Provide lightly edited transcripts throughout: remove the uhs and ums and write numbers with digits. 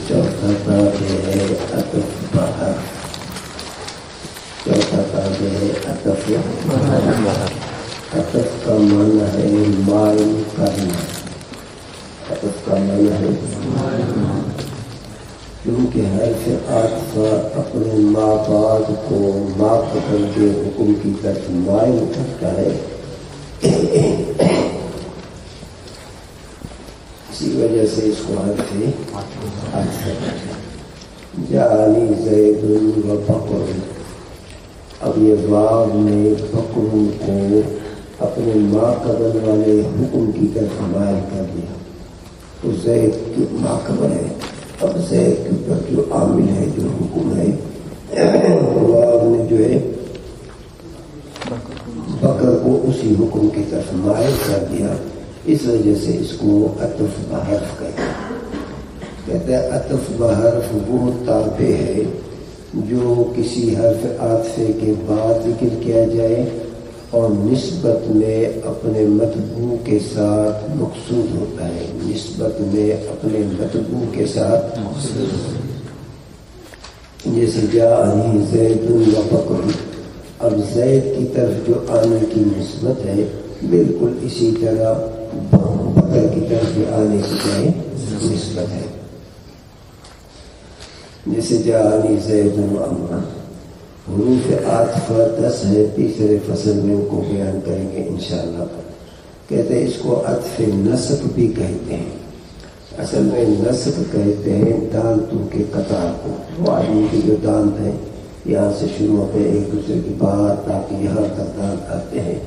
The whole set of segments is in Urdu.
چوتھا باب ہے عطف بہر. چوتھا باب ہے عطف بہر. عطف کا معنی ہے مائل کرنا. عطف کا معنی ہے کیونکہ حرف عطف اپنے ماں بعد کو ماں قبل کے حکم کی طرف مائل کرتا ہے. اسی وجہ سے اس کو حرف عطف جعلی زید و بکر. اب یہ واو نے بکر کو اپنے ماں قبل والے حکم کی طرف مائل کر دیا. تو زید کی ماں قبل ہے. اب زید کے اوپر جو عامل ہے جو حکم ہے واو نے جو ہے بکر کو اسی حکم کی طرف مائل کر دیا. اس وجہ سے اس کو عطف بحرف کہتے ہیں. عطف بحرف وہ تابع ہے جو کسی حرف عاطفے کے بعد ذکر کیا جائے اور نسبت میں اپنے مطبوع کے ساتھ مقصود ہوتا ہے. نسبت میں اپنے مطبوع کے ساتھ جیسے جاءنی زید و بکر. اب زید کی طرف جو آنے کی نسبت ہے بالکل اسی طرح بکر کی طرف بھی آنے کی جائے نسبت ہے. جیسے جاءنی زید و عمرو. حروف عاطفہ 10 ہے. تیسرے فصل میں ان کو بیان کریں گے انشاءاللہ. کہتے ہیں اس کو عطف نسق بھی کہتے ہیں. اصل میں نسق کہتے ہیں دانتوں کے قطار کو. وہ آدمی کے جو دانت ہیں یہاں سے شروع ہوتے ہیں ایک دوسرے کی بات تاکہ یہاں تک دانت آتے ہیں.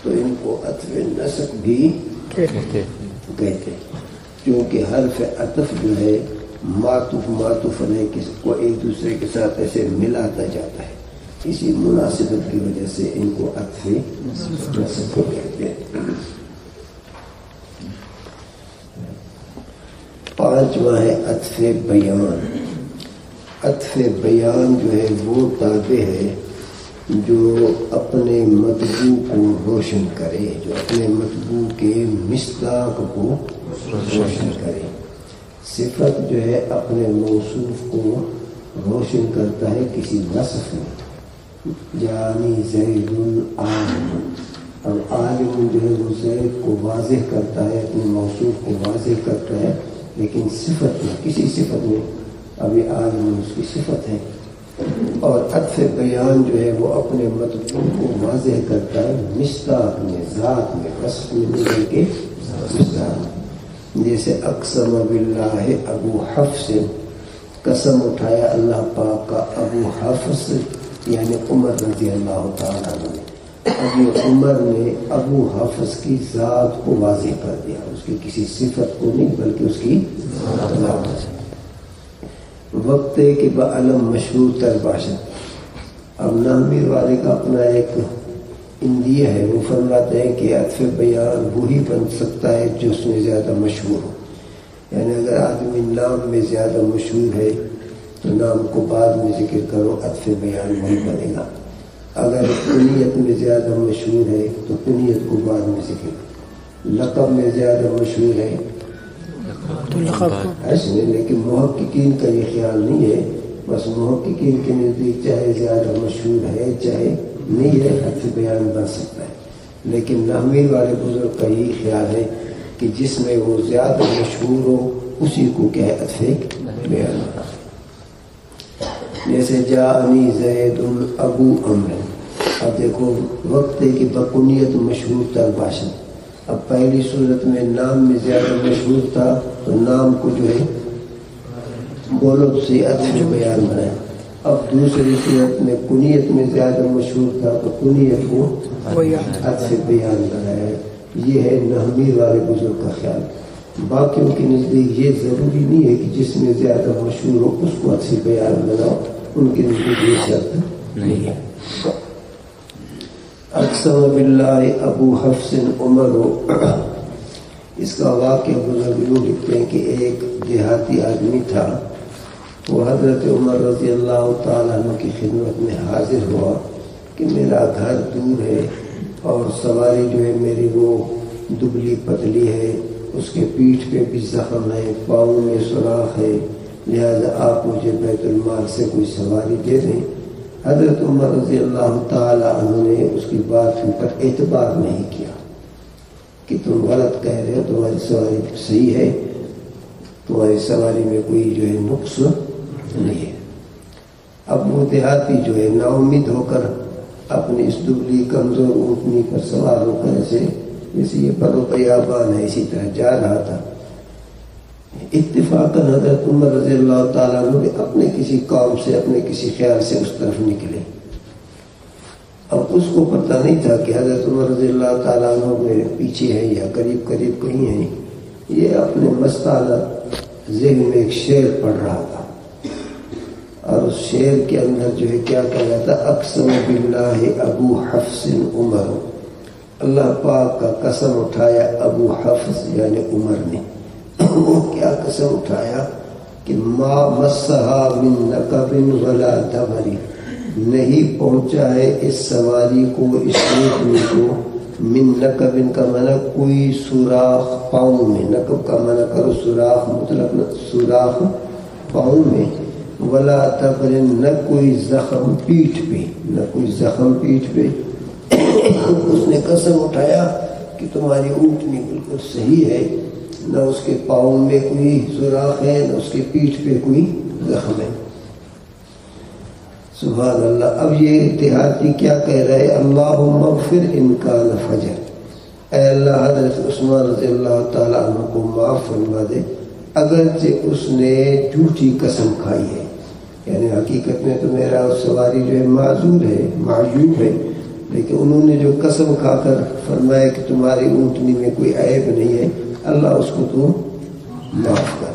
تو ان کو عطف نسق بھی کہتے ہیں کیونکہ حرف عطف جو ہے معطوف علیہ کو ایک دوسرے کے ساتھ ایسے ملاتا جاتا ہے. اسی مناسبت کی وجہ سے ان کو عطف نسق کو کہتے ہیں. پانچواں ہے عطف بیان. عطف بیان جو ہے وہ تابع ہے جو اپنے مطبوع کو روشن کرے, جو اپنے مطبوع کے مصداق کو روشن کرے. صفت جو ہے اپنے موصوف کو روشن کرتا ہے کسی وصف میں. جانی زید عالم. اب عالم جو ہے وہ زید کو واضح کرتا ہے, اپنے موصوف کو واضح کرتا ہے, لیکن صفت میں کسی صفت میں ابھی عالم اس کی صفت ہے. اور عطف بیان جو ہے وہ اپنے مطلوب کو واضح کرتا ہے مصداق میں, ذات میں, وصف میں نہیں کے مصداق. جیسے اقسم باللہ ابو حفص. قسم اٹھایا اللہ پاک کا ابو حفص یعنی عمر رضی اللہ تعالیٰ عنہ. اب یہ عمر نے ابو حفص کی ذات کو واضح کر دیا, اس کی کسی صفت کو نہیں بلکہ اس کی ذات. وقت ہے کہ بعلم مشہور تر باشد. اب نامیر والے کا اپنا ایک اندیہ ہے. وہ فرماتے ہیں کہ عطف بیان وہی بن سکتا ہے جو اس میں زیادہ مشہور ہو. یعنی اگر آدمی نام میں زیادہ مشہور ہے تو نام کو بعد میں ذکر کرو, عطف بیان وہی بنے گا. اگر کنیت میں زیادہ مشہور ہے تو کنیت کو بعد میں ذکر کرو. لقب میں زیادہ مشہور ہے تو لقب ایسے. لیکن محققین کا یہ خیال نہیں ہے. بس محققین کے نزدیک چاہے زیادہ مشہور ہے چاہے نہیں ہے عطف بیان بن سکتا ہے. لیکن نحوی والے بزرگ کا یہ خیال ہے کہ جس میں وہ زیادہ مشہور ہو اسی کو کیا ہے عطف بیان. جیسے جاءنی زید ابو عمرو. اب دیکھو وقت ہے کہ بکنیت مشہور تر باشد. اب پہلی صورت میں نام میں زیادہ مشہور تھا تو نام کو جو ہے بولو سے عطف بیان بنایا. اب دوسری صورت میں کنیت میں زیادہ مشہور تھا تو کنیت کو عطف بیان بنایا. یہ ہے نحوی والے بزرگ کا خیال. باقیوں کے نزدیک یہ ضروری نہیں ہے کہ جس میں زیادہ مشہور ہو اس کو عطف بیان بناؤ. ان کے نزدیک یہ شرط نہیں ہے. اقسم باللہ ابو حفص عمر. اس کا واقعہ بزرگ لوگ لکھتے ہیں کہ ایک دیہاتی آدمی تھا وہ حضرت عمر رضی اللہ تعالیٰ عنہ کی خدمت میں حاضر ہوا کہ میرا گھر دور ہے اور سواری جو ہے میری وہ دبلی پتلی ہے، اس کے پیٹھ پہ بھی زخم ہے، پاؤں میں سوراخ ہے، لہذا آپ مجھے بیت المال سے کوئی سواری دے دیں۔ حضرت عمر رضی اللہ تعالیٰ عنہ نے اس کی بات پر اعتبار نہیں کیا کہ تم غلط کہہ رہے ہو، تمہاری سواری صحیح ہے، تمہاری سواری میں کوئی جو ہے نقص نہیں ہے۔ اب وہ دیہاتی جو ہے نا امید ہو کر اپنی اس دبلی کمزور اونٹنی پر سوار ہو کر جیسے یہ پر بیابان ہے اسی طرح جا رہا تھا۔ اتفاقاً حضرت عمر رضی اللہ تعالیٰ عنہ اپنے کسی کام سے، اپنے کسی خیال سے اس طرف نکلے۔ اب اس کو پتہ نہیں تھا کہ حضرت عمر رضی اللہ تعالیٰ عنہ میرے پیچھے ہیں یا قریب قریب کہیں ہیں۔ یہ اپنے مستانہ ذہن میں ایک شعر پڑھ رہا تھا اور اس شعر کے اندر جو ہے کیا کہہ رہا تھا، اقسم باللہ ابو حفص عمر، اللہ پاک کا قسم اٹھایا ابو حفص یعنی عمر نے۔ وہ کیا قسم اٹھایا کہ ما مسہا من نقب ولا دبر، نہیں پہنچا ہے اس سواری کو، اس اونٹنی کو، من نقب کا معنی کوئی سوراخ پاؤں میں، نقب کا معنی کرو سوراخ، مطلب سوراخ پاؤں میں، ولا دبر نہ کوئی زخم پیٹھ پہ، نہ کوئی زخم پیٹھ پہ۔ اس نے قسم اٹھایا کہ تمہاری اونٹنی بالکل صحیح ہے، نہ اس کے پاؤں میں کوئی سوراخ ہے، نہ اس کے پیٹھ پہ کوئی زخم ہے۔ سبحان اللہ۔ اب یہ دیہاتی کیا کہہ رہے، اللہم اغفر ان کان فجر، اے اللہ حضرت عثمان رضی اللہ تعالیٰ عنہ کو معاف فرما دے اگرچہ اس نے جھوٹی قسم کھائی ہے، یعنی حقیقت میں تو میرا سواری جو ہے معذور ہے، معیوب ہے، لیکن انہوں نے جو قسم کھا کر فرمایا کہ تمہاری اونٹنی میں کوئی عیب نہیں ہے، اللہ اس کو تو معاف کر۔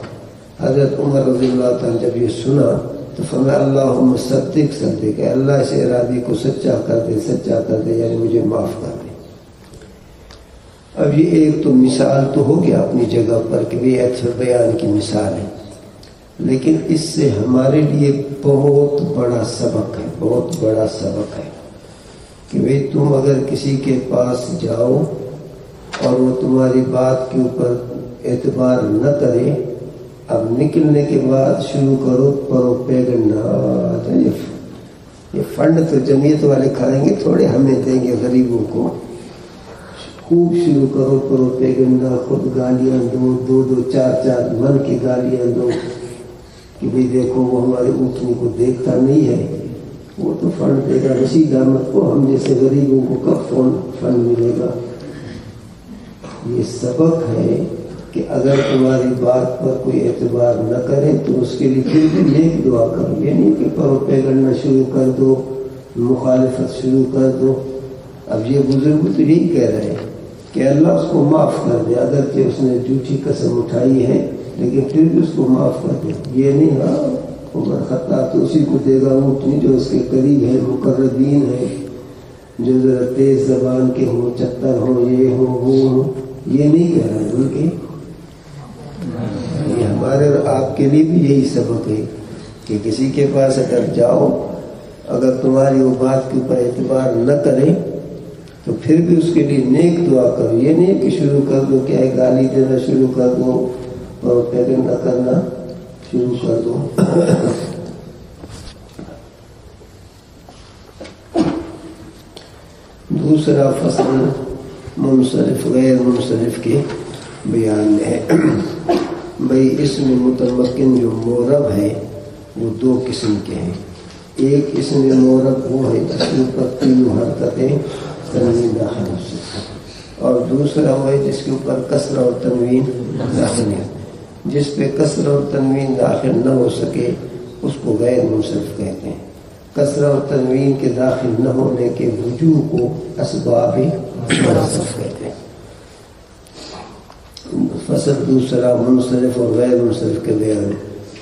حضرت عمر رضی اللہ تعالیٰ جب یہ سنا تو فرمایا اللہم صدق صدق، کہ اللہ اس ارادے کو سچا کر دے، سچا کر دے، یعنی مجھے معاف کر دے۔ اب یہ ایک تو مثال تو ہو گیا اپنی جگہ پر کہ یہ اچھا بیان کی مثال ہے، لیکن اس سے ہمارے لیے بہت بڑا سبق ہے، بہت بڑا سبق ہے کہ بھئی تم اگر کسی کے پاس جاؤ اور وہ تمہاری بات کے اوپر اعتبار نہ کرے، اب نکلنے کے بعد شروع کرو پروپیگنڈا، یہ فنڈ تو جمعیت والے کھائیں گے، تھوڑے ہمیں دیں گے غریبوں کو، خوب شروع کرو پروپیگنڈا، خود گالیاں دو، دو دو چار چار من کی گالیاں دو کہ بھئی دیکھو وہ ہمارے اونٹنی کو دیکھتا نہیں ہے، وہ تو فنڈ دے گا رشید احمد کو، ہم جیسے غریبوں کو کب فنڈ ملے گا۔ یہ سبق ہے کہ اگر تمہاری بات پر کوئی اعتبار نہ کرے تو اس کے لیے پھر بھی نیک دعا کرو، یہ نہیں کہ پروپیگنڈا شروع کر دو، مخالفت شروع کر دو۔ اب یہ بزرگ تو یہی کہہ رہے ہیں کہ اللہ اس کو معاف کر دے، اگرچہ اس نے جھوٹی قسم اٹھائی ہے لیکن پھر بھی اس کو معاف کر دے۔ یہ نہیں ہاں عمر خطاب تو اسی کو دے گا اونٹنی جو اس کے قریب ہے، مقربین ہے، جو ذرا تیز زبان کے ہوں، چتر ہوں، یہ ہو وہ ہو، یہ نہیں کہہ رہا ہے، بلکہ یہ ہمارے اور آپ کے لیے بھی یہی سبق ہے کہ کسی کے پاس اگر جاؤ، اگر تمہاری وہ بات کے اوپر اعتبار نہ کرے تو پھر بھی اس کے لیے نیک دعا کرو، یہ نہیں کہ شروع کر دو کہ گالی دینا شروع کر دو اور پیغمبر کرنا شروع کر دو۔ دوسرا فصل منصرف غیر منصرف کے بیان میں ہے۔ بھئی اسم متمکن جو مورب ہے وہ دو قسم کے ہیں، ایک اسم مورب وہ ہے جس کے اوپر تینوں حرکتیں تنوین داخل ہو سکتی، اور دوسرا وہ ہے جس کے اوپر کسرہ اور تنوین داخل ہے، جس پہ کسرہ اور تنوین داخل نہ ہو سکے اس کو غیر منصرف کہتے ہیں۔ کسرہ اور تنوین کے داخل نہ ہونے کے وجوہ کو اسباب منصرف کہتے ہیں۔ فصل دوسرا منصرف اور غیر منصرف کے بیان۔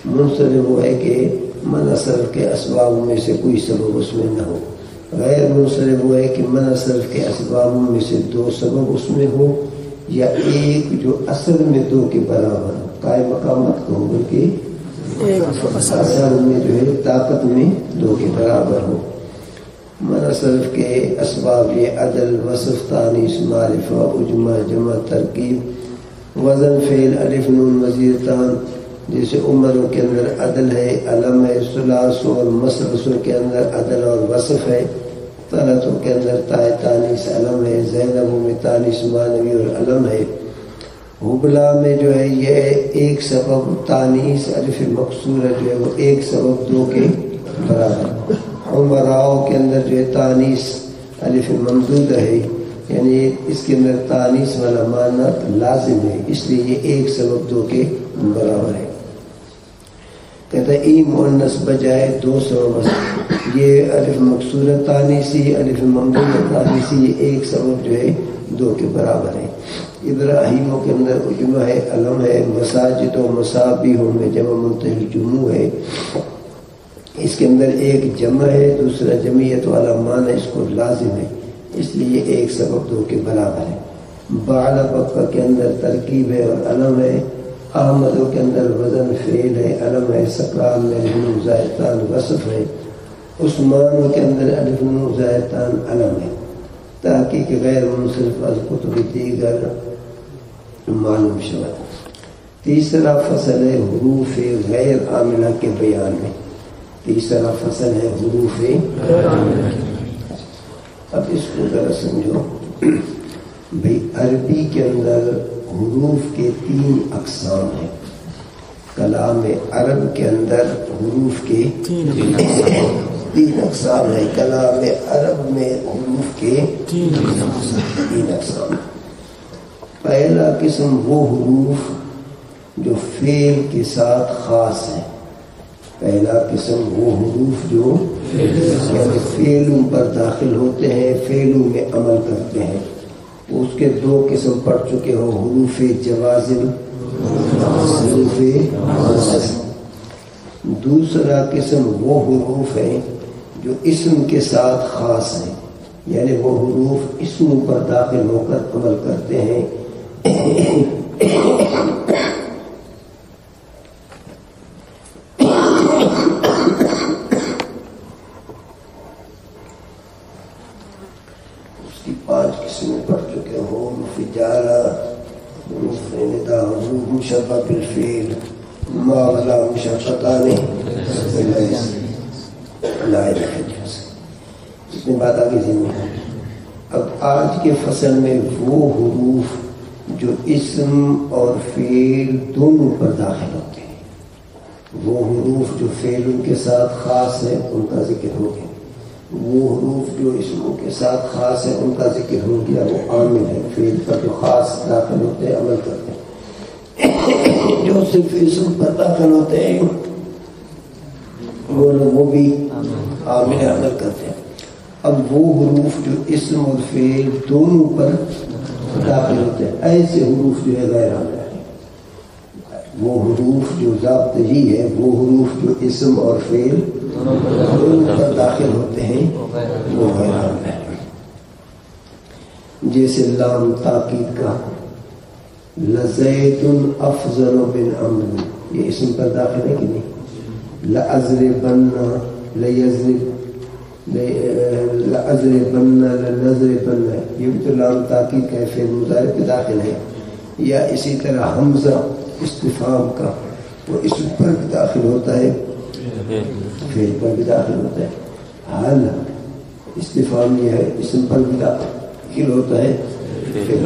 منصرف وہ ہے کہ منع صرف کے اسباب میں سے کوئی سبب اس میں نہ ہو، غیر منصرف وہ ہے کہ منع صرف کے اسباب میں سے دو سبب اس میں ہو یا ایک جو اصل میں دو کے برابر ہو، قائم مقامات کو بلکہ اثر میں جو ہے طاقت میں 2 کے برابر ہو. منصرف کے اسباب یہ عدل، وصف، تانیث، معرفہ، اجماع، جمع، ترکیب، وزن، فعل، الف نون مزیدتان. جیسے عمروں کے اندر عدل ہے، علم ہے، ثلاث اور مصرصوں کے اندر عدل اور وصف ہے. طلتوں کے اندر تائے تانیث علم ہے، زینبوں میں تانیث معنوی اور علم ہے. حبلا میں جو ہے یہ ایک سبب تانیث الف مقصورہ جو ہے وہ ایک سبب 2 کے برابر. عمراؤ کے اندر جو ہے تانیث الف ممدود ہے، یعنی اس کے اندر تانیث والا معنی لازم ہے، اس لیے یہ ایک سبب 2 کے برابر ہے. کہتا ہے ای مؤنث بجائے 2 سبب، یہ الف مقصورہ تانیثی الف ممدودہ تانیثی یہ ایک سبب جو ہے 2 کے برابر ہے. ابراہیموں کے اندر اجمع ہے، علم ہے. مساجد و مصابیحوں میں جمع منتہی جموع ہے، اس کے اندر ایک جمع ہے، دوسرا جمعیت والا معنی اس کو لازم ہے، اس لیے ایک سبب 2 کے برابر ہے. بعل بکہ کے اندر ترکیب ہے اور علم ہے. احمدوں کے اندر وزن فعل ہے، علم ہے. سکران میں الف نون زائدتان وصف ہے. عثمانوں کے اندر الف نون زائدتان علم ہے. تحقیق غیر منصرف از کتب دیگر معلوم شود. تیسرا فصل ہے حروف غیر عاملہ کے بیان میں. تیسرا فصل ہے حروف غیر عاملہ. اب اس کو ذرا سمجھو بھئی. عربی کے اندر حروف کے 3 اقسام ہیں. کلام عرب کے اندر حروف کے 3 اقسام ہیں. کلام عرب میں حروف کے 3 اقسام. پہلا قسم وہ حروف جو فعل کے ساتھ خاص ہیں. پہلا قسم وہ حروف جو یعنی فعلوں پر داخل ہوتے ہیں، فعلوں میں عمل کرتے ہیں. اس کے 2 قسم پڑھ چکے ہو، حروف جوازم، حروف نصب. دوسرا قسم وہ حروف ہیں جو اسم کے ساتھ خاص ہیں، یعنی وہ حروف اسموں پر داخل ہو کر عمل کرتے ہیں. اس کی 5 قسمیں پڑھ چکے ہو. حروف جارہ، حروف ندا، حروف مشبہ بالفعل، ما ولا مشقتان لا الہ الا. اتنی بات آگے ذہن ہے. اب آج کے فصل میں وہ حروف جو اسم اور فعل دونوں پر داخل ہوتے ہیں، وہ حروف جو فعلوں کے ساتھ خاص ہیں ان کا ذکر ہو گیا. وہ حروف جو اسموں کے ساتھ خاص ہیں ان کا ذکر ہو گیا. وہ عامل ہے، فعل پر جو خاص داخل ہوتے ہیں عمل کرتے ہیں. جو صرف اسم پر داخل ہوتے ہیں وہ بھی عامل عمل کرتے ہیں. اب وہ حروف جو اسم اور فعل دونوں پر داخل ہوتے ہیں، ایسے حروف جو ہے غیر عامل ہے. وہ حروف جو ضابطہ ہی ہے، وہ حروف جو اسم اور فعل دونوں پر داخل ہوتے ہیں وہ غیر عامل ہے. جیسے لام تاکید کا لزید افضل من عمرو، یہ اسم پر داخل ہے کہ نہیں؟ لأضربن، لأضربن، لنضربن، یہ بھی تو لام تاکید کا فعل مضارع پہ داخل ہے. یا اسی طرح حمزہ استفہام کا وہ اسم پر بھی داخل ہوتا ہے، فعل پر بھی داخل ہوتا ہے. حال استفہام یہ ہے، اسم پر بھی داخل ہوتا ہے، فعل.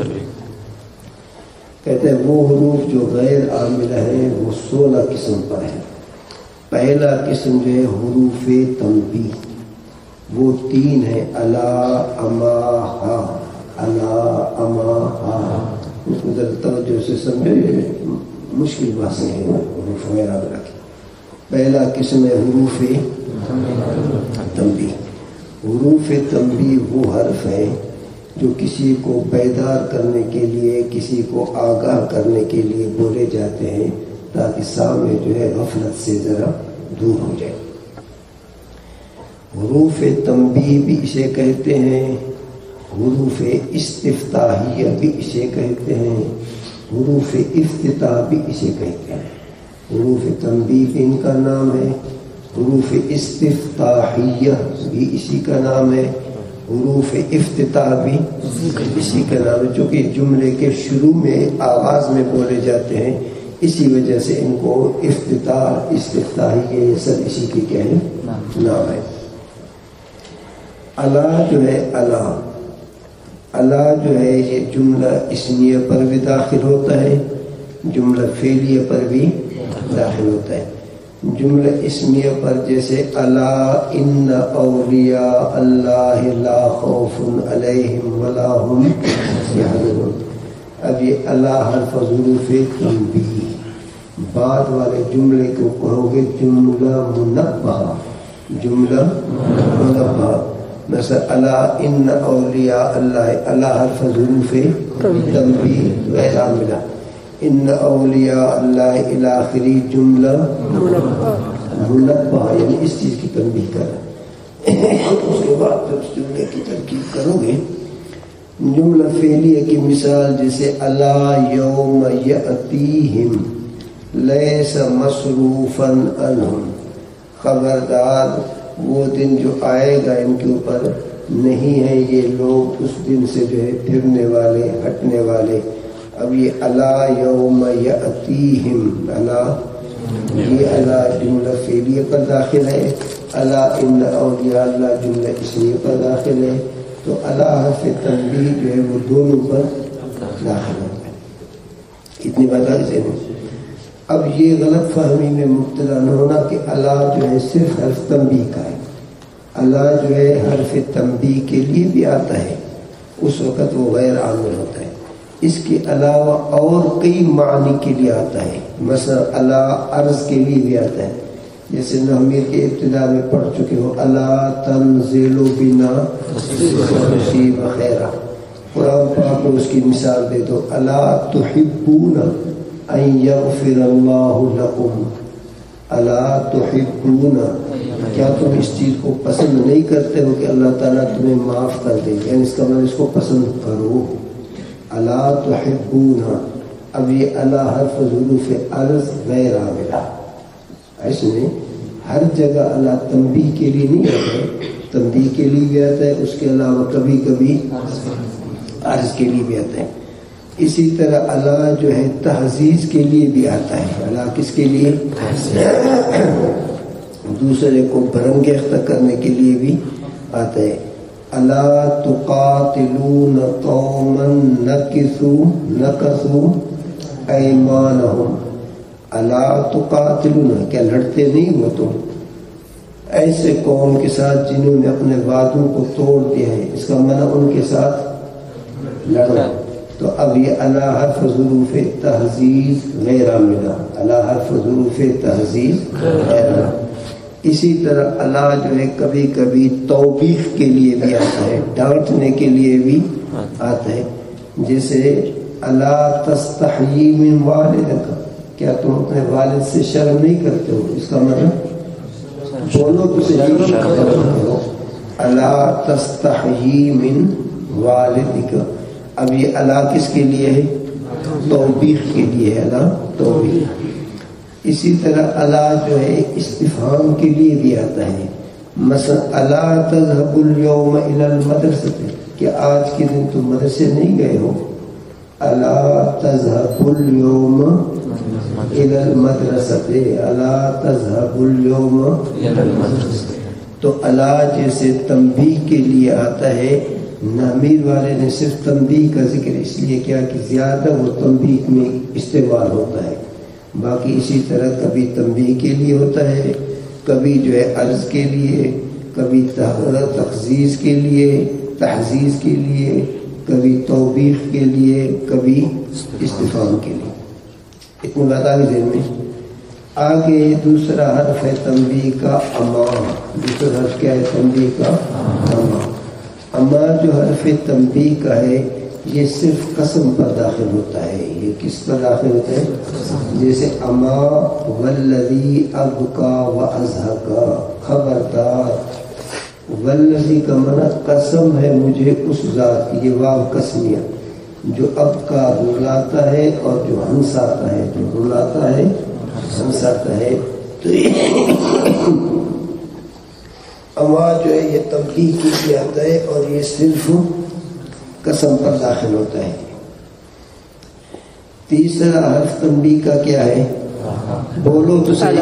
کہتے ہیں وہ حروف جو غیر عاملہ ہیں وہ 16 قسم پر ہیں. پہلا قسم جو ہے حروف تنبیہ، وہ 3 ہیں. الا، اما، ہا. الا، اما، ہا. اس کو ذرا توجہ سے سمجھے، مشکل باتیں ہیں حروف غیر عاملہ کی. پہلا قسم ہے حروف تنبیہ. حروف تنبیہ وہ حرف ہیں جو کسی کو بیدار کرنے کے لیے، کسی کو آگاہ کرنے کے لیے بولے جاتے ہیں تاکہ سامنے جو ہے غفلت سے ذرا دور ہو جائے. حروف تنبیہ بھی اسے کہتے ہیں، حروف استفتاحیہ بھی اسے کہتے ہیں، حروف افتتاح بھی اسے کہتے ہیں. حروف تنبیہ بھی ان کا نام ہے، حروف استفتاحیہ بھی اسی کا نام ہے، حروف افتتاح بھی اسی کا نام ہے، چونکہ جملے کے شروع میں آغاز میں بولے جاتے ہیں، اسی وجہ سے ان کو افتتاح استفتاحیہ یہ سب اسی کے کیا ہے نام ہے۔ الا جو ہے الا جو ہے یہ جملہ اسمیہ پر بھی داخل ہوتا ہے، جملہ فعلیہ پر بھی داخل ہوتا ہے۔ جملہ اسمیہ پر جیسے الا ان اولیاء اللہ لا خوف علیہم ولا هم یحزنون، اب یہ الا حرف ظروف تنبیہ، بعد والے جملے کو کہو گے جملہ منبہہ، جملہ منبہہ، مثلا الا ان اولیاء اللہ، الا حرف ظروف تنبیہ غیر عاملہ، ان اولیاء اللہ الی آخری جملہ منبہ، یعنی اس چیز کی تنبیہ کر اس کے بعد پھر اس جملے کی ترکیب کرو گے۔ جملہ فعلیہ کی مثال جیسے الا یوم یأتیہم لیس مصروفا عنہم، خبردار وہ دن جو آئے گا ان کے اوپر نہیں ہے یہ لوگ اس دن سے جو ہے پھرنے والے ہٹنے والے۔ اب یہ الا یوم یأتیہم، الا یہ الا جملہ فعلیہ پر داخل ہے، الا ان اولیاء اللہ جملہ اسمیہ پر داخل ہے، تو الا حرف تنبیہ جو ہے وہ دونوں پر داخل ہوتا ہے۔ اتنی بات آ گئی۔ اب یہ غلط فہمی میں مبتلا نہ ہونا کہ الا جو ہے صرف حرف تنبیہ کا ہے، الا جو ہے حرف تنبیہ کے لیے بھی آتا ہے، اس وقت وہ غیر عامل ہوتا ہے، اس کے علاوہ اور کئی معنی کے لیے آتا ہے، مثلا الا عرض کے لیے بھی آتا ہے، جیسے نحمیر کے ابتدا میں پڑھ چکے ہو الا تنزل بنا تصیب خیرہ، قرآن پاک میں اس کی مثال دے دو الا تحبون ان یغفر اللہ لکم، الا تحبون، کیا تم اس چیز کو پسند نہیں کرتے ہو کہ اللہ تعالیٰ تمہیں معاف کر دے، یعنی اس کا مطلب اس کو پسند کرو، الا تحبون۔ اب یہ الا حرف ظروف عرض غیر عاملہ، اس میں ہر جگہ الا تنبیہ کے لیے نہیں آتا ہے، تنبیہ کے لیے بھی آتا ہے، اس کے علاوہ کبھی کبھی عرض کے لیے بھی آتا ہے۔ اسی طرح الا جو ہے تحزیز کے لیے بھی آتا ہے، الا کس کے لیے؟ دوسرے کو برنگیختہ کرنے کے لیے بھی آتا ہے۔ الا تقاتلون قوما نکثوا ایمانہم، الا تقاتلون، کیا لڑتے نہیں ہو تم ایسے قوم کے ساتھ جنہوں نے اپنے وعدوں کو توڑ دیا ہے، اس کا معنی ان کے ساتھ لڑو۔ تو اب یہ الا حرف ظروف تحزیز غیر عاملہ، الا حرف ظروف تحزیز غیر عاملہ۔ اسی طرح الا جو ہے کبھی کبھی توبیخ کے لیے بھی آتا ہے، ڈانٹنے کے لیے بھی آتا ہے، جیسے الا تستحیی من والدک، کیا تم اپنے والد سے شرم نہیں کرتے ہو، اس کا مطلب بولو تو صحیح کرو، الا تستحیی من والدک۔ اب یہ الا کس کے لیے ہے؟ توبیخ کے لیے ہے، الا توبیخ۔ اسی طرح الا جو ہے استفہام کے لیے بھی آتا ہے، مثلا الا تذهب اليوم الى المدرسة، کہ آج کے دن تم مدرسے نہیں گئے ہو، الا تذهب اليوم الى المدرسة، الا تذهب اليوم الى المدرسة۔ تو الا جیسے تنبیہ کے لیے آتا ہے، نحمیر والے نے صرف تنبیہ کا ذکر اس لیے کیا کہ زیادہ وہ تنبیہ میں استعمال ہوتا ہے، باقی اسی طرح کبھی تنبیہ کے لیے ہوتا ہے، کبھی جو ہے عرض کے لیے، کبھی تخزیز کے لیے، تحزیز کے لیے، کبھی توبیخ کے لیے، کبھی استفہام کے لیے۔ اتنی بات آگے ذہن میں۔ آگے دوسرا حرف ہے تنبیہ کا اما، دوسرا حرف کیا ہے تنبیہ کا؟ اما۔ اما جو حرف تنبیہ کا ہے یہ صرف قسم پر داخل ہوتا ہے، یہ کس پر داخل ہوتا ہے؟ جیسے اما والذی ابقا واضحکا، خبردار، والذی کا معنی قسم ہے مجھے اس ذات کی، یہ واو قسمیہ، جو ابقا رلاتا ہے اور جو ہنساتا ہے، جو رلاتا ہے سمساتا ہے. تو اما جو ہے یہ تنبیہ کی جاتا ہے اور یہ صرف قسم پر داخل ہوتا ہے. تیسرا حرف تنبیہ کا کیا ہے؟ بولو تو صحیح.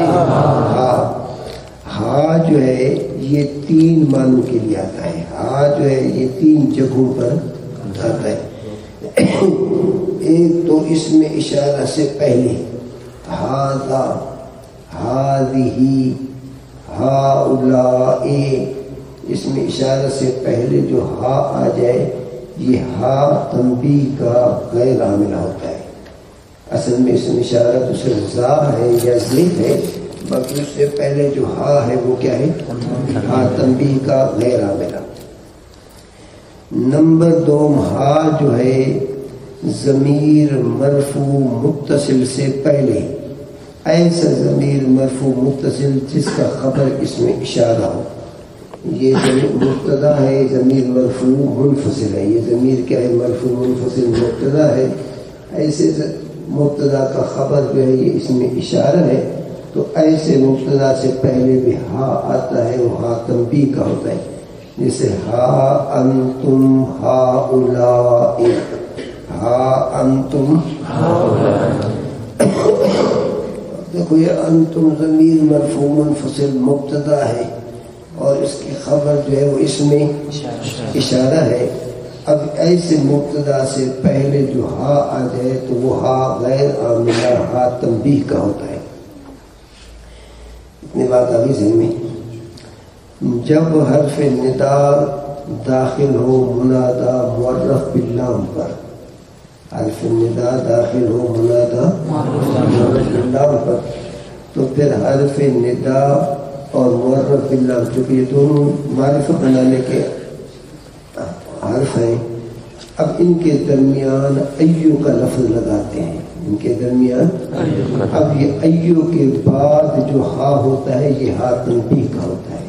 ہا جو ہے یہ 3 معنوں کے لیے آتا ہے. ہا جو ہے یہ 3 جگہوں پر آتا ہے. ایک تو اس میں اشارہ سے پہلے ہاذا، ہاذہ، ہؤلاء، اس میں اشارہ سے پہلے جو ہا آ جائے یہ ہا تنبیہ کا غیر عاملہ ہوتا ہے. اصل میں اس میں اشارہ تو صرف زا ہے یا زید ہے، باقی اس سے پہلے جو ہا ہے وہ کیا ہے؟ ہا تنبیہ کا غیر عاملہ. نمبر 2 ہا جو ہے ضمیر مرفوع متصل سے پہلے، ایسا ضمیر مرفوع متصل جس کا خبر اس میں اشارہ ہو. یہ مبتدا ہے ضمیر مرفوع منفصل ہے. یہ ضمیر کیا ہے؟ مرفوع منفصل مبتدا ہے. ایسے مبتدا کا خبر جو ہے یہ اس میں اشارہ ہے، تو ایسے مبتدا سے پہلے بھی ہا آتا ہے، وہ ہا تنبیہ کا ہوتا ہے. جیسے ہا انتم ہؤلاء، ہا انتم. دیکھو یہ انتم ضمیر مرفوع منفصل مبتدا ہے اور اس کی خبر جو ہے وہ اس میں اشارہ ہے. اب ایسے مبتدا سے پہلے جو ہا آ جائے تو وہ ہا غیر عاملہ ہا تنبیہ کا ہوتا ہے. اتنی بات آگے ذہن میں. جب حرف ندا داخل ہو منادا معرف باللام پر، حرف ندا داخل ہو منادا معرف باللام پر، تو پھر حرف ندا اور معرف باللام، چونکہ یہ دونوں معرفت بنانے کے حرف ہیں، اب ان کے درمیان ایو کا لفظ لگاتے ہیں. ان کے درمیان اب یہ ایو کے بعد جو ہا ہوتا ہے یہ ہا تنبیہ کا ہوتا ہے.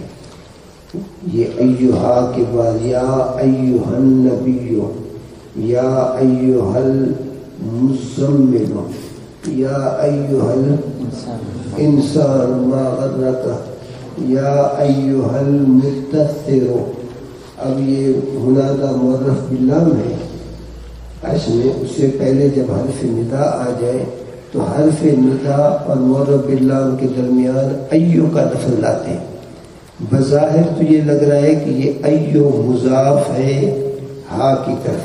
یہ ایو ہا کے بعد یا ایھا النبی، یا ایھا المزمل، یا ایھا الانسان ما غرک، یا ایھا المدثر. اب یہ منادا معرف باللام ہے. اس میں اس سے پہلے جب حرف ندا آ جائے تو حرف ندا اور معرف باللام کے درمیان ایو کا لفظ لاتے ہیں. بظاہر تو یہ لگ رہا ہے کہ یہ ایو مضاف ہے ہا کی طرف،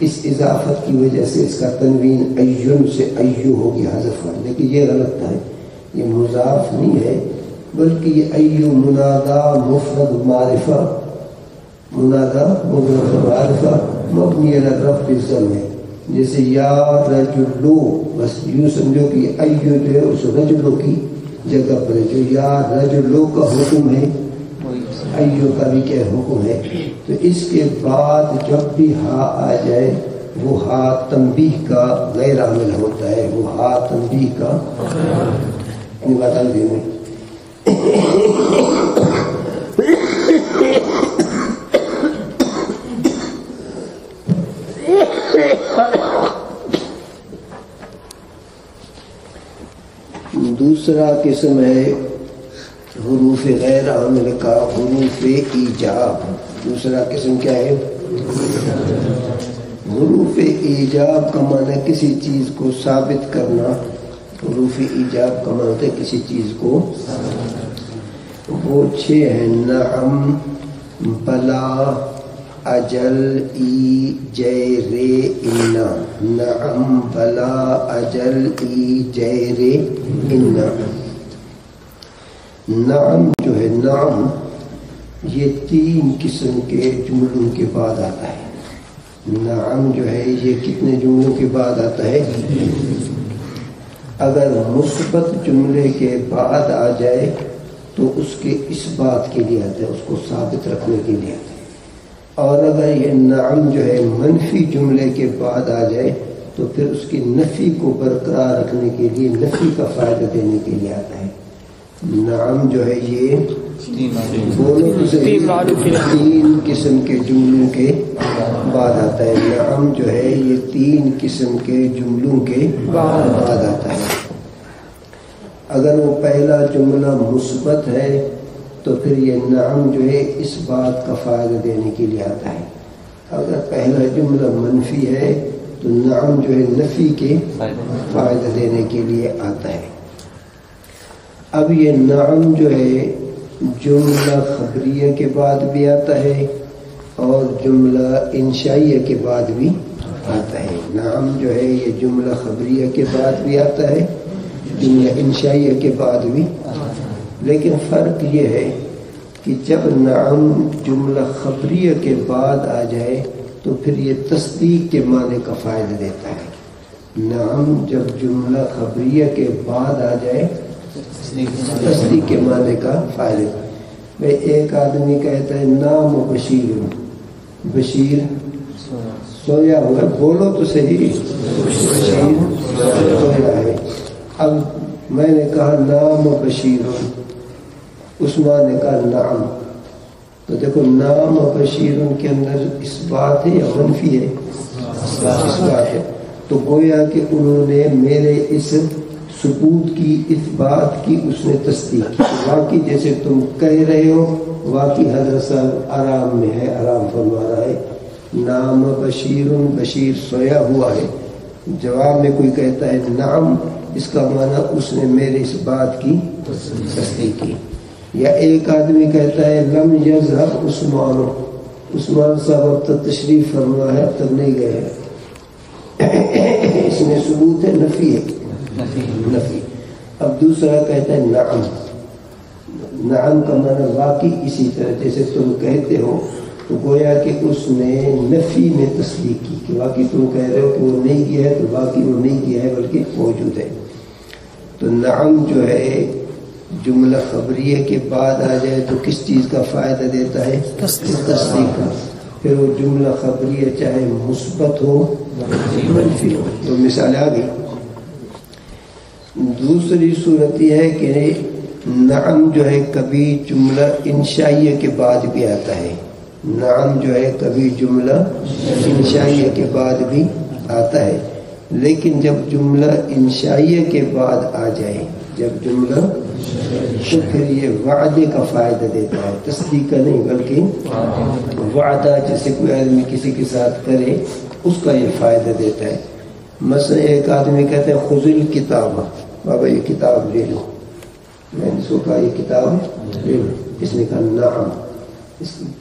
اس اضافت کی وجہ سے اس کا تنوین ایون سے ایو ہو گیا حذف ہوا، لیکن یہ غلط ہے. یہ مضاف نہیں ہے بلکہ یہ ایو منادا مفرد معرفہ، منادا مفرد معرفہ مبنی علی الرفع بالضم ہے. جیسے یا رجلو، بس یوں سمجھو کہ ایو جو ہے اس رجلو کی جگہ پر ہے. جو یا رجلو کا حکم ہے ایو کا بھی کیا حکم ہے. تو اس کے بعد جب بھی ہا آ جائے وہ ہا تنبیہ کا غیر عامل ہوتا ہے، وہ ہا تنبیہ کا. ان بتا دیں میں دوسرا قسم ہے حروف غیر عامل کا، حروف ایجاب. دوسرا قسم کیا ہے؟ حروف ایجاب کا معنی کسی چیز کو ثابت کرنا. حروف ایجاب کا معنی ہے کسی چیز کو، وہ 6 ہیں: نعم، بلا، اجل، ای، جے، رے، انا. نعم، بلا، اجل، ای، جے، رے، انا. نعم جو ہے، نعم یہ 3 قسم کے جملوں کے بعد آتا ہے. نعم جو ہے یہ کتنے جملوں کے بعد آتا ہے؟ اگر مثبت جملے کے بعد آ جائے تو اس کے اس بات کے لیے آتا ہے، اس کو ثابت رکھنے کے لیے آتا ہے. اور اگر یہ نعم جو ہے منفی جملے کے بعد آ جائے تو پھر اس کی نفی کو برقرار رکھنے کے لیے، نفی کا فائدہ دینے کے لیے آتا ہے. نعم جو ہے یہ 3 قسم کے جملوں کے بعد آتا ہے. نعم جو ہے یہ 3 قسم کے جملوں کے بعد آتا ہے. اگر وہ پہلا جملہ مثبت ہے تو پھر یہ نعم جو ہے اس بات کا فائدہ دینے کے لیے آتا ہے. اگر پہلا جملہ منفی ہے تو نعم جو ہے نفی کے فائدہ دینے کے لیے آتا ہے. اب یہ نعم جو ہے جملہ خبریہ کے بعد بھی آتا ہے اور جملہ انشائیہ کے بعد بھی آتا ہے. نعم جو ہے یہ جملہ خبریہ کے بعد بھی آتا ہے، جملہ انشائیہ کے بعد بھی. لیکن فرق یہ ہے کہ جب نعم جملہ خبریہ کے بعد آ جائے تو پھر یہ تصدیق کے معنی کا فائدہ دیتا ہے. نعم جب جملہ خبریہ کے بعد آ جائے تصدیق کے معنی کا فائدہ. میں ایک آدمی کہتا ہے نام بشیر، بشیر سویا ہوا، بولو تو صحیح، بشیر سویا ہے. اب میں نے کہا نام بشیر، عثمان نے کہا نعم. تو دیکھو نام بشیر کے اندر اس بات ہے یا منفی ہے؟ اس بات ہے. تو گویا کہ انہوں نے میرے اس ثبوت کی، اس بات کی اس نے تصدیق کی. واقعی جیسے تم کہہ رہے ہو واقعی حضرت صاحب آرام میں ہے، آرام فرما رہا ہے. نام بشیر، بشیر سویا ہوا ہے. جواب میں کوئی کہتا ہے نعم، اس کا معنی اس نے میرے اس بات کی تصدیق کی. یا ایک آدمی کہتا ہے لم یذهب عثمان، عثمان صاحب اب تک تشریف فرما ہے، اب تک نہیں گئے. اس میں ثبوت ہے، نفی ہے، نفی. اب دوسرا کہتا ہے نعم، نعم کا معنی واقعی اسی طرح جیسے تم کہتے ہو. تو گویا کہ اس نے نفی میں تصدیق کی کہ واقعی تم کہہ رہے ہو کہ وہ نہیں کیا ہے، تو واقعی وہ نہیں کیا ہے بلکہ موجود ہے. تو نعم جو ہے جملہ خبریہ کے بعد آ جائے تو کس چیز کا فائدہ دیتا ہے؟ تصدیق کا. پھر وہ جملہ خبریہ چاہے مثبت ہو منفی ہو. تو مثال آ گئی. دوسری صورت یہ ہے کہ نعم جو ہے کبھی جملہ انشائیہ کے بعد بھی آتا ہے. نعم جو ہے کبھی جملہ انشائیہ کے بعد بھی آتا ہے. لیکن جب جملہ انشائیہ کے بعد آ جائے، جب جملہ، تو پھر یہ وعدے کا فائدہ دیتا ہے، تصدیق کا نہیں بلکہ وعدہ جیسے کوئی آدمی کسی کے ساتھ کرے اس کا یہ فائدہ دیتا ہے. مثلا ایک آدمی کہتے ہیں خذ الکتاب، بابا یہ کتاب لے لو. میں نے اس کو کہا یہ کتاب لے لو. اس نے کہا نعم.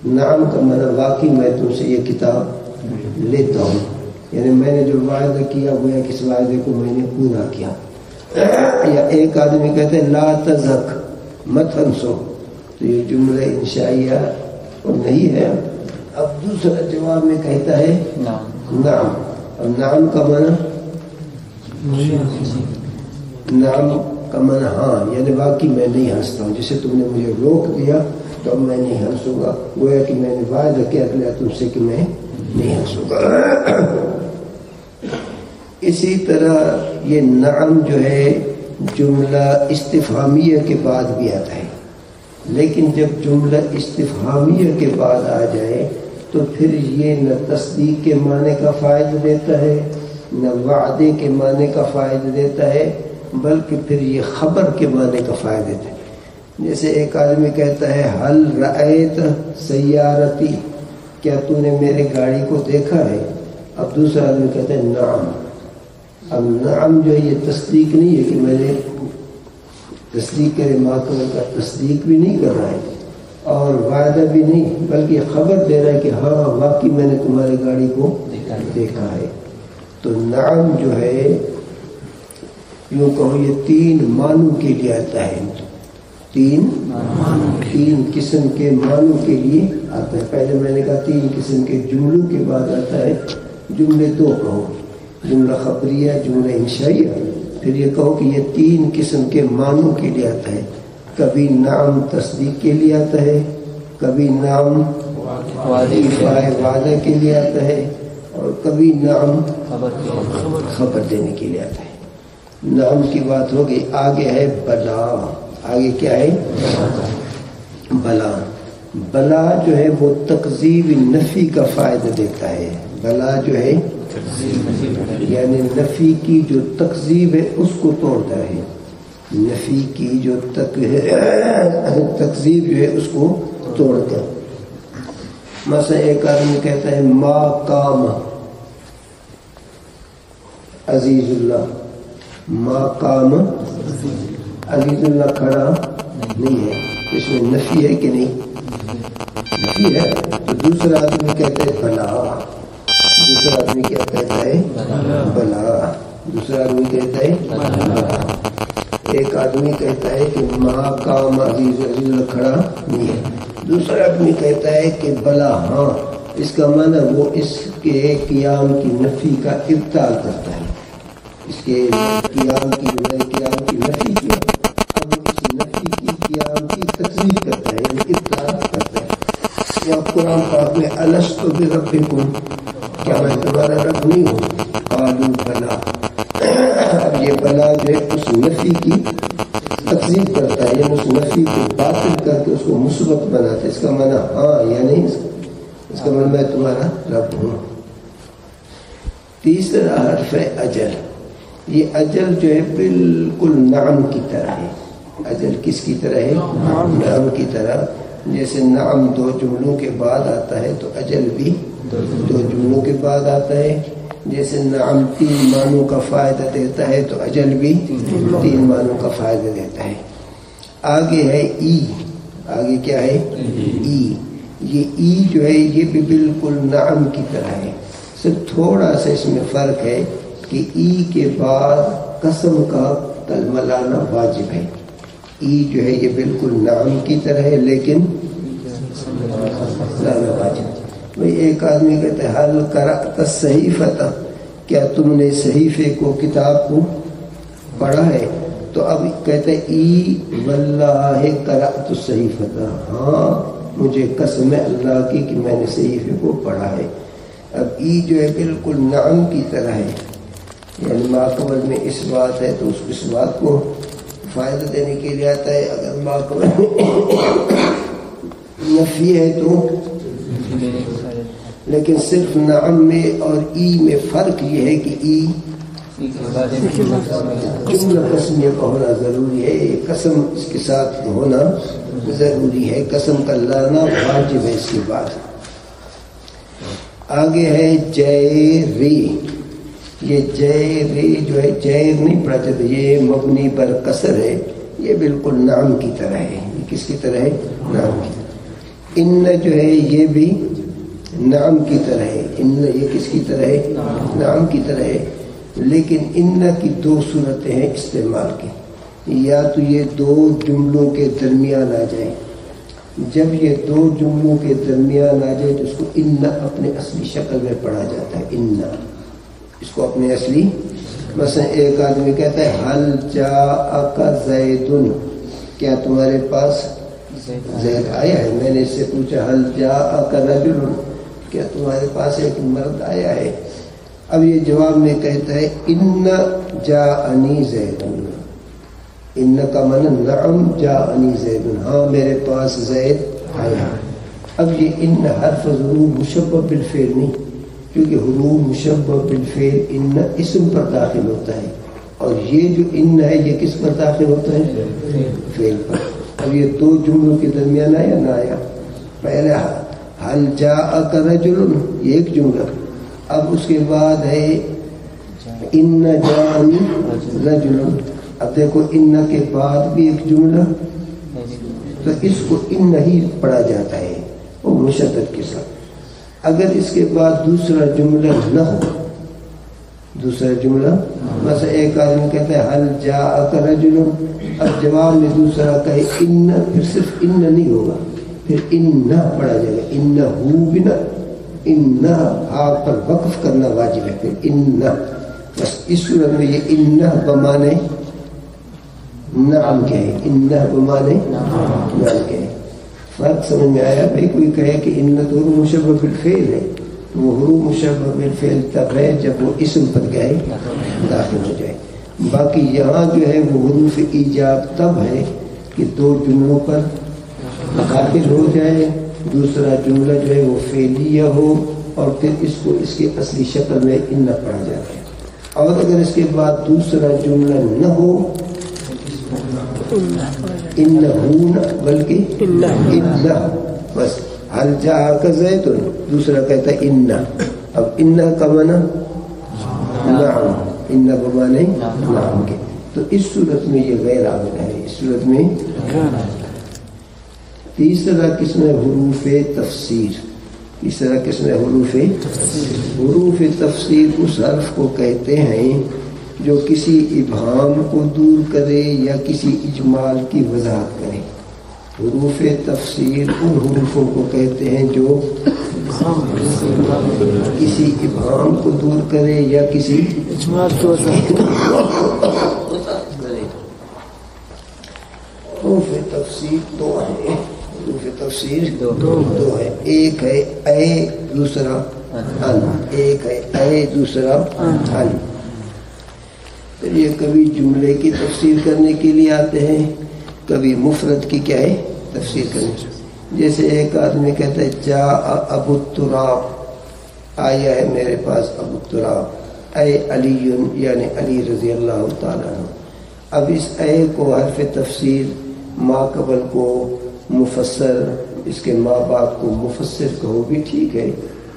نعم کا معنی واقعی میں تم سے یہ کتاب لیتا ہوں، یعنی میں نے جو وعدہ کیا وہ ہے کس وعدے کو میں نے پورا کیا. یا ایک آدمی کہتے ہیں لا تزک، مت ہنسو، تو یہ جملہ انشائیہ نہیں ہے. اب دوسرا جواب میں کہتا ہے نعم. اب نعم کا معنی، نعم کا معنی ہاں، یعنی واقعی میں نہیں ہنستا ہوں، جسے تم نے مجھے روک دیا تو میں نہیں ہنسوں گا. گویا کہ میں نے وعدہ کیا تم سے کہ میں نہیں ہنسوں گا. اسی طرح یہ نعم جو ہے جملہ استفہامیہ کے بعد بھی آتا ہے. لیکن جب جملہ استفہامیہ کے بعد آ جائے تو پھر یہ نہ تصدیق کے معنی کا فائدہ دیتا ہے نہ وعدے کے معنی کا فائدہ دیتا ہے، بلکہ پھر یہ خبر کے معنی کا فائدہ دیتا ہے. جیسے ایک آدمی کہتا ہے حل رأیت سیارتی، کیا تو نے میرے گاڑی کو دیکھا ہے؟ اب دوسرا آدمی کہتا ہے نعم. اب نعم جو ہے یہ تصدیق نہیں ہے کہ میں نے تصدیق کرے، ماقبل کا تصدیق بھی نہیں کر رہا ہے اور وعدہ بھی نہیں، بلکہ یہ خبر دے رہا ہے کہ ہاں واقعی میں نے تمہاری گاڑی کو دیکھا ہے. تو نعم جو ہے یوں کہو یہ تین معنوں کے لیے آتا ہے، تین قسم کے معنوں کے لیے آتا ہے. پہلے میں نے کہا تین قسم کے جملوں کے بعد آتا ہے. جملے دو کہو، جملہ خبریہ، جملہ انشائیہ. پھر یہ کہو کہ یہ تین قسم کے معنوں کے لیے آتا ہے. کبھی نعم تصدیق کے لیے آتا ہے، کبھی نعم وعدہ کے لیے آتا ہے، اور کبھی نعم خبر دینے کے لیے آتا ہے. نعم کی بات ہوگی. آگے ہے بلا. آگے کیا ہے؟ بلا. بلا جو ہے وہ تکذیب نفی کا فائدہ دیتا ہے. بلا جو ہے یعنی نفی کی جو تکذیب ہے اس کو توڑتا ہے. نفی کی جو تکذیب جو ہے اس کو توڑ دیں. مثلا ایک آدمی کہتا ہے ما قام عزیز اللہ، ما قام عزیز اللہ کھڑا نہیں ہے، اس میں نفی ہے کہ نہیں؟ نفی ہے. تو دوسرا آدمی کہتا ہے بلا، دوسرا آدمی کیا کہتا ہے؟ بلا. دوسرا آدمی کہتا ہے بلا. ایک آدمی کہتا ہے کہ ما قام عزیز اللہ کھڑا نہیں ہے، دوسرا آدمی کہتا ہے کہ بلا ہاں. اس کا معنی وہ اس کے قیام کی نفی کا ابطال کرتا ہے. اس کے قیام کی نفی کی، اب اس نفی کی قیام کی تکذیب کرتا ہے، یعنی ابطال کرتا ہے. یا قرآن پاک میں الست بربکم، کیا میں تمہارا رب نہیں ہوں؟ قالوا بلا. اب یہ بلا جو ہے اس نفی کی تکذیب کرتا ہے، یعنی اس نفی کو باطل کر کے اس کو مثبت بناتا ہے. اس کا معنی ہاں یا نہیں، اس کا معنی میں تمہارا رب ہوں. تیسرا حرف ہے اجل. یہ اجل جو ہے بالکل نعم کی طرح ہے. اجل کس کی طرح ہے؟ نعم کی طرح. جیسے نعم دو جملوں کے بعد آتا ہے تو اجل بھی دو جملوں کے بعد آتا ہے. جیسے نعم 3 معنوں کا فائدہ دیتا ہے تو اجل بھی 3 معنوں کا فائدہ دیتا ہے. آگے ہے ای. آگے کیا ہے؟ ای. یہ ای جو ہے یہ بھی بالکل نعم کی طرح ہے، صرف تھوڑا سا اس میں فرق ہے کہ ای کے بعد قسم کا کلمہ لانا واجب ہے. ای جو ہے یہ بالکل نعم کی طرح ہے لیکن لانا واجب. بھئی ایک آدمی کہتا ہے حل قرأت الصحیفۃ، کیا تم نے صحیفے کو، کتاب کو پڑھا ہے؟ تو اب کہتے ہیں ای واللہ قرأت الصحیفۃ، ہاں مجھے قسم ہے اللہ کی کہ میں نے صحیفے کو پڑھا ہے. اب ای جو ہے بالکل نعم کی طرح ہے، یعنی ماقبل میں اس بات ہے تو اس بات کو فائدہ دینے کے لیے آتا ہے. اگر ماقبل میں نفی ہے تو، لیکن صرف نعم میں اور ای میں فرق یہ ہے کہ ای جملہ قسمیہ کا ہونا ضروری ہے، قسم اس کے ساتھ ہونا ضروری ہے، قسم کا لانا واجب ہے اس کے بعد. آگے ہے جیری. یہ جیری جو ہے جیر نہیں پڑھا جاتا، یہ مبنی بر کسر ہے، یہ بالکل نعم کی طرح ہے. یہ کس کی طرح ہے؟ نعم کی طرح. ان جو ہے یہ بھی نعم کی طرح ہے. ان یہ کس کی طرح ہے؟ نعم کی طرح ہے. لیکن ان کی 2 صورتیں ہیں استعمال کی. یا تو یہ 2 جملوں کے درمیان آ جائیں. جب یہ 2 جملوں کے درمیان آ جائے تو اس کو ان اپنے اصلی شکل میں پڑھا جاتا ہے. ان اس کو اپنے اصلی، مثلا ایک آدمی کہتا ہے حل جاءک زید، کیا تمہارے پاس زید آیا ہے؟ میں نے اس سے پوچھا حل جاءک رجل، کیا تمہارے پاس ایک مرد آیا ہے؟ اب یہ جواب میں کہتا ہے ان جاءنی زید. ان کا معنی نعم جاءنی زید، ہاں میرے پاس زید آیا. اب یہ ان حرف ضرور مشبہ بالفعل نہیں، کیونکہ حروف مشبہ بالفعل ان اسم پر داخل ہوتا ہے، اور یہ جو ان ہے یہ کس پر داخل ہوتا ہے؟ فعل پر. اب یہ 2 جملوں کے درمیان آیا نہ آیا؟ پہلے حل جاءک رجل، یہ ایک جملہ. اب اس کے بعد ہے ان جاءنی رجل. اب دیکھو ان کے بعد بھی ایک جملہ، تو اس کو ان ہی پڑھا جاتا ہے وہ مشدد کے ساتھ. اگر اس کے بعد دوسرا جملہ نہ ہو، دوسرا جملہ مثلا ایک آدمی کہتا ہے حل جاءک رجل، اب جواب میں دوسرا کہے ان، پھر صرف ان نہیں ہوگا، پھر ان پڑھا جائے گا. ان ہو بنا، ان آپ پر وقف کرنا واجب ہے. پھر ان، بس اس صورت میں یہ ان بمانے نعم کے ہے. ان بمانے نعم کے ہے. فرق سمجھ میں آیا؟ بھائی کوئی کہے کہ ان تو حروف مشبہ بالفعل ہے، تو وہ حروف مشبہ بالفعل تب ہے جب وہ اسم پر گئے داخل ہو جائے. باقی یہاں جو ہے وہ حروف ایجاب تب ہے کہ 2 جملوں پر داخل ہو جائے، دوسرا جملہ جو ہے وہ فعلیہ ہو، اور پھر اس کو اس کی اصلی شکل میں ان پڑھا جاتا ہے. اور اگر اس کے بعد دوسرا جملہ نہ ہو انہو نہ بلکہ انہ بس. حل جاءک زید دوسرا کہتا ہے انہ. اب انہ کا معنی نعم, انہ بمعنی نعم کے. تو اس صورت میں یہ غیر عامل ہے. اس صورت میں تیسرا قسم ہے حروف تفسیر. تیسرا قسم ہے حروف تفسیر اس حرف کو کہتے ہیں جو کسی ابہام کو دور کرے یا کسی اجمال کی وضاحت کرے. حروف تفسیر ان حروفوں کو کہتے ہیں جو کسی ابہام کو دور کرے یا کسی اجمال کی وضاحت کرے. حروف تفسیر دو ہیں. حروف تفسیر دو ہے. ایک ہے اے دوسرا ان. ایک ہے اے دوسرا ان. پھر یہ کبھی جملے کی تفسیر کرنے کے لیے آتے ہیں, کبھی مفرد کی کیا ہے تفسیر کرنے. جیسے ایک آدمی کہتا ہے جاء ابو التراب, آیا ہے میرے پاس ابو التراب, اے علی یعنی علی رضی اللہ تعالیٰ عنہ. اب اس اے کو حرف تفسیر ما قبل کو مفسر, اس کے ماں باپ کو مفسر کہو بھی ٹھیک ہے.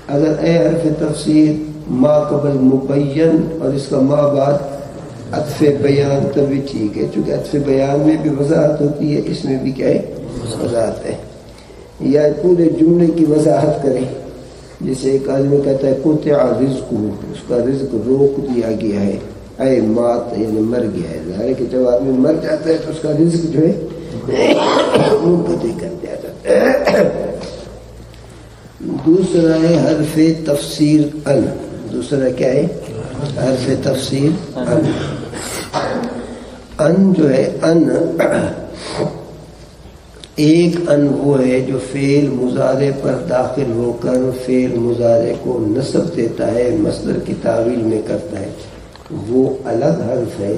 اگر اے حرف تفسیر ما قبل مبین اور اس کا ماں باپ عطف بیان تو بھی ٹھیک ہے, چونکہ عطف بیان میں بھی وضاحت ہوتی ہے, اس میں بھی کیا ہے وضاحت ہے. یا پورے جملے کی وضاحت کریں. جیسے ایک آدمی کہتا ہے قطع رزق, اس کا رزق روک دیا گیا ہے. اے مات یعنی مر گیا ہے. ظاہر ہے کہ جب آدمی مر جاتا ہے تو اس کا رزق جو ہے منقطع کر دیا جاتا ہے. دوسرا ہے حرف تفسیر ان. دوسرا کیا ہے حرف تفسیر ان. ان جو ہے ان, ایک ان وہ ہے جو فعل مضارع پر داخل ہو کر فعل مضارع کو نصب دیتا ہے, مصدر کی تعویل میں کرتا ہے, وہ الگ حرف ہے.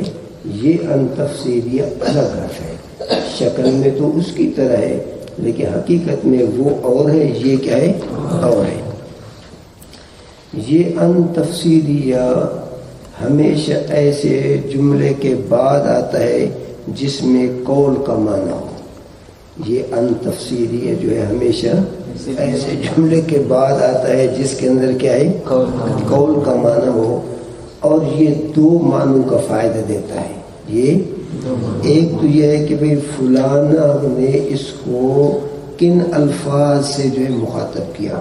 یہ ان تفسیریہ الگ حرف ہے. شکل میں تو اس کی طرح ہے لیکن حقیقت میں وہ اور ہے, یہ کیا ہے اور ہے. یہ ان تفسیریہ ہمیشہ ایسے جملے کے بعد آتا ہے جس میں قول کا معنی ہو. یہ ان تفسیریہ جو ہے ہمیشہ ایسے جملے کے بعد آتا ہے جس کے اندر کیا ہے قول کا معنی ہو, اور یہ دو معنوں کا فائدہ دیتا ہے. یہ ایک تو یہ ہے کہ بھئی فلانا نے اس کو کن الفاظ سے جو ہے مخاطب کیا.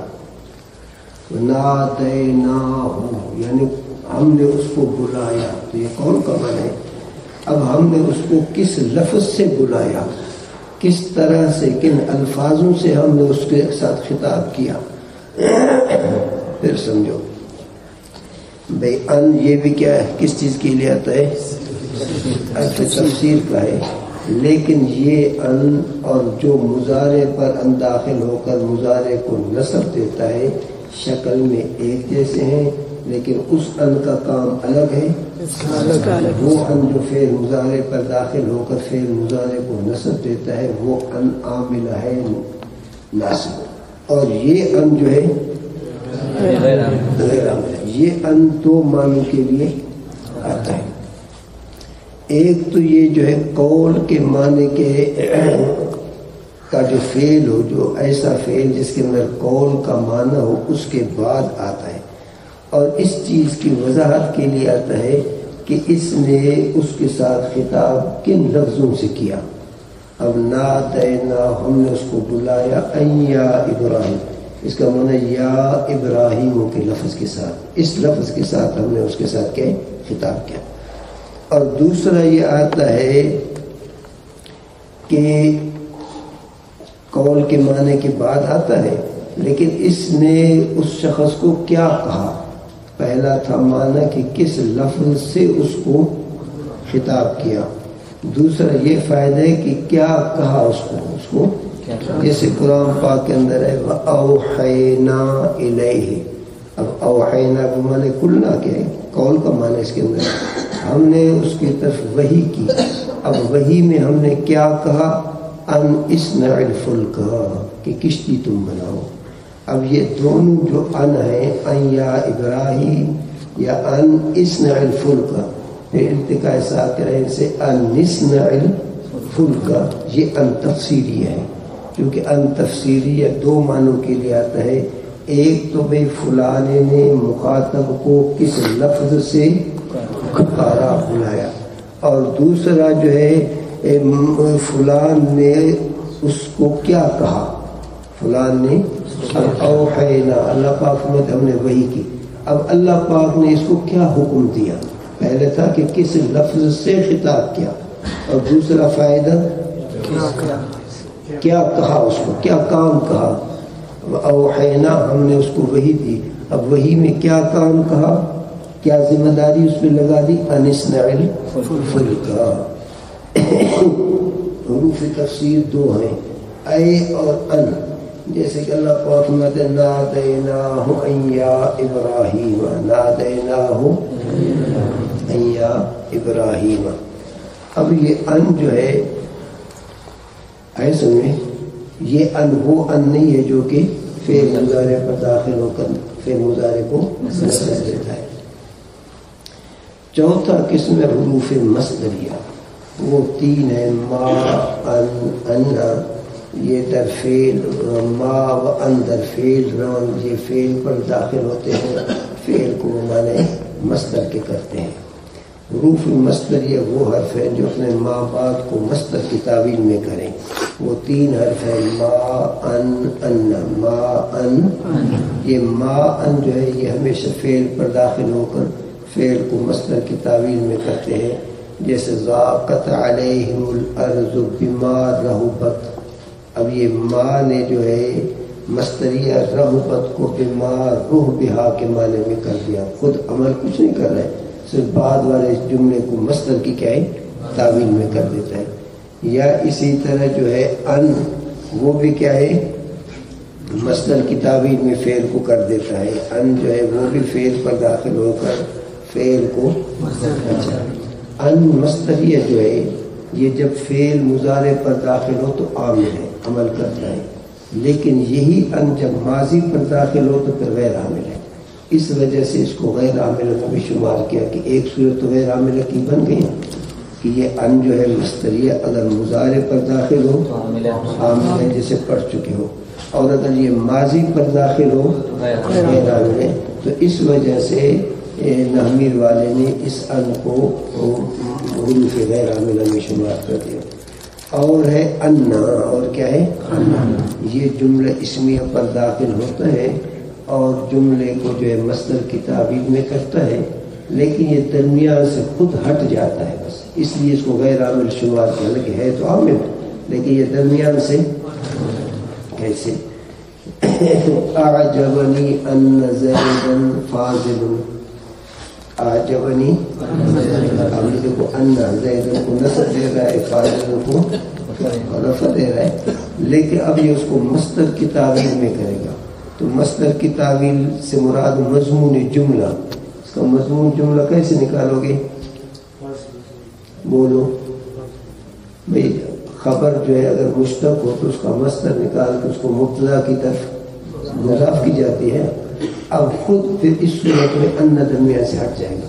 نادیناہو یعنی ہم نے اس کو بلایا, تو یہ قول کا معنی ہے. اب ہم نے اس کو کس لفظ سے بلایا, کس طرح سے, کن الفاظوں سے ہم نے اس کے ساتھ خطاب کیا. پھر سمجھو بھئی ان یہ بھی کیا ہے, کس چیز کے لیے آتا ہے, حرف تفسیر کا ہے. لیکن یہ ان اور جو مضارع پر ان داخل ہو کر مضارع کو نصب دیتا ہے شکل میں ایک جیسے ہیں, لیکن اس ان کا کام الگ ہے. وہ ان جو فعل مضارع پر داخل ہو کر فعل مضارع کو نصب دیتا ہے وہ ان عاملہ ہے ناصب, اور یہ ان جو ہے غیر عاملہ. یہ ان دو معنوں کے لیے آتا ہے. ایک تو یہ جو ہے قول کے معنی کے کا جو فعل ہو, جو ایسا فعل جس کے اندر قول کا معنی ہو, اس کے بعد آتا ہے. اور اس چیز کی وضاحت کے لیے آتا ہے کہ اس نے اس کے ساتھ خطاب کن لفظوں سے کیا. اب نادینا ہم نے اس کو بلایا, یا ابراہیم, اس کا معنی یا ابراہیم کے لفظ کے ساتھ, اس لفظ کے ساتھ ہم نے اس کے ساتھ کیا خطاب کیا. اور دوسرا یہ آتا ہے کہ قول کے معنی کے بعد آتا ہے لیکن اس نے اس شخص کو کیا کہا. پہلا تھا معنی کہ کس لفظ سے اس کو خطاب کیا. دوسرا یہ فائدہ ہے کہ کیا کہا اس کو. جیسے قرآن پاک کے اندر ہے وَأَوْحَيْنَا إِلَيْهِ. اب اوحینا کو معنی کلنا کیا ہے, قول کا معنی اس کے اندر ہم نے اس کی طرف وحی کی. اب وحی میں ہم نے کیا کہا, ان اصنع الفلک, کہ کشتی تم بناؤ. اب یہ دونوں جو ان ہیں, ان یا ابراہیم یا ان اصنع الفلک, التقاء ساکنین سے ان اصنع فلکا، یہ ان تفسیری ہے، کیونکہ ان تفسیری دو معنوں کے لیے آتا ہے. ایک تو بھائی فلان نے مخاطب کو کس لفظ سے پکارا بلایا، اور دوسرا جو ہے فلان نے اس کو کیا کہا. فلان نے اوحینا، اللہ پاک نے ہم نے وحی کی. اب اللہ پاک نے اس کو کیا حکم دیا؟ پہلے تھا کہ کس لفظ سے خطاب کیا، اور دوسرا فائدہ کیا کہا، اس کو کیا کام کہا. اوحینا، ہم نے اس کو وحی دی. اب وحی میں کیا کام کہا، کیا ذمہ داری اس پہ لگا دی؟ ان اصنع الفلک. حروف تفسیر دو ہیں، اے اور ان. جیسے کہ اللہ پاک فرماتے ہیں نادیناہ ان یا ابراہیم، نادیناہ ان یا ابراہیم. اب یہ ان جو ہے ایسے میں یہ ان وہ ان نہیں ہے جو کہ فعل مضارع پر داخل ہو کر فعل مضارع کو نصب دیتا ہے. چوتھا قسم ہے حروف مصدریہ، وہ تین ہے ما ان انا، یہ در فعل، ما و ان در فعل، رون یہ فعل پر داخل ہوتے ہیں، فعل کو معنی مصدر کے کرتے ہیں. حروف مصدریہ وہ حرف ہیں جو اپنے ما بعد کو مصدر کی تعویل میں کریں. وہ تین حرف ہیں ما ان انا، ما ان. یہ ما ان جو ہے یہ ہمیشہ فعل پر داخل ہو کر فعل کو مصدر کی تعویل میں کرتے ہیں. جیسے ضاقت علیہم الارض بما رحبت. اب یہ ما نے جو ہے مصدریہ رحبت کو بما روح بہا کے معنی میں کر دیا، خود عمل کچھ نہیں کر رہے، صرف بعد والے جملے کو مصدر کی کیا ہے تعویل میں کر دیتا ہے. یا اسی طرح جو ہے ان، وہ بھی کیا ہے مصدر کی تعویل میں فعل کو کر دیتا ہے. ان جو ہے وہ بھی فعل پر داخل ہو کر فعل کو ان مصدریہ جو ہے یہ جب فعل مضارع پر داخل ہو تو عامل ہے، عمل کرتا ہے. لیکن یہی ان جب ماضی پر داخل ہو تو پھر غیر عامل ہے. اس وجہ سے اس کو غیر عامل میں بھی شمار کیا کہ ایک صورت تو غیر عامل کی بن گئی کہ یہ ان جو ہے مصدریہ اگر مضارع پر داخل ہو عامل ہے جسے پڑھ چکے ہو، اور اگر یہ ماضی پر داخل ہو غیر عامل ہے. تو اس وجہ سے نحویر والے نے اس ان کو حروف غیر عاملہ میں شمار کر دیا. اور ہے انا، اور کیا ہے انا، یہ جملہ اسمیہ پر داخل ہوتا ہے اور جملے کو جو ہے مصدر کی تعبیر میں کرتا ہے، لیکن یہ درمیان سے خود ہٹ جاتا ہے بس، اس لیے اس کو غیر عامل شمار کیا. لیکن ہے تو عامل، لیکن یہ درمیان سے کیسے. اعجبنی ان زیدا فاضل، اعجبنی اب دیکھو ان زیدا کو نصب دے رہا ہے، فاضل کو رفع دے رہا ہے، لیکن اب یہ اس کو مصدر کی تعبیر میں کرے گا. تو مصدر کی تعویل سے مراد مضمون جملہ. اس کا مضمون جملہ کیسے نکالو گے؟ بولو بھئی. خبر جو ہے اگر مشتق ہو تو اس کا مصدر نکال کے اس کو مبتدا کی طرف مضاف کی جاتی ہے. اب خود پھر اس صورت میں ان درمیان سے ہٹ جائے گا.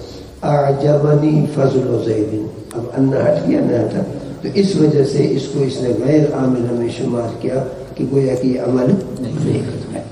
اعجبنی فضل زید، اب ان ہٹ گیا نہ ہٹا، تو اس وجہ سے اس کو اس نے غیر عامل میں شمار کیا کہ گویا کہ یہ عمل نہیں کرتا ہے.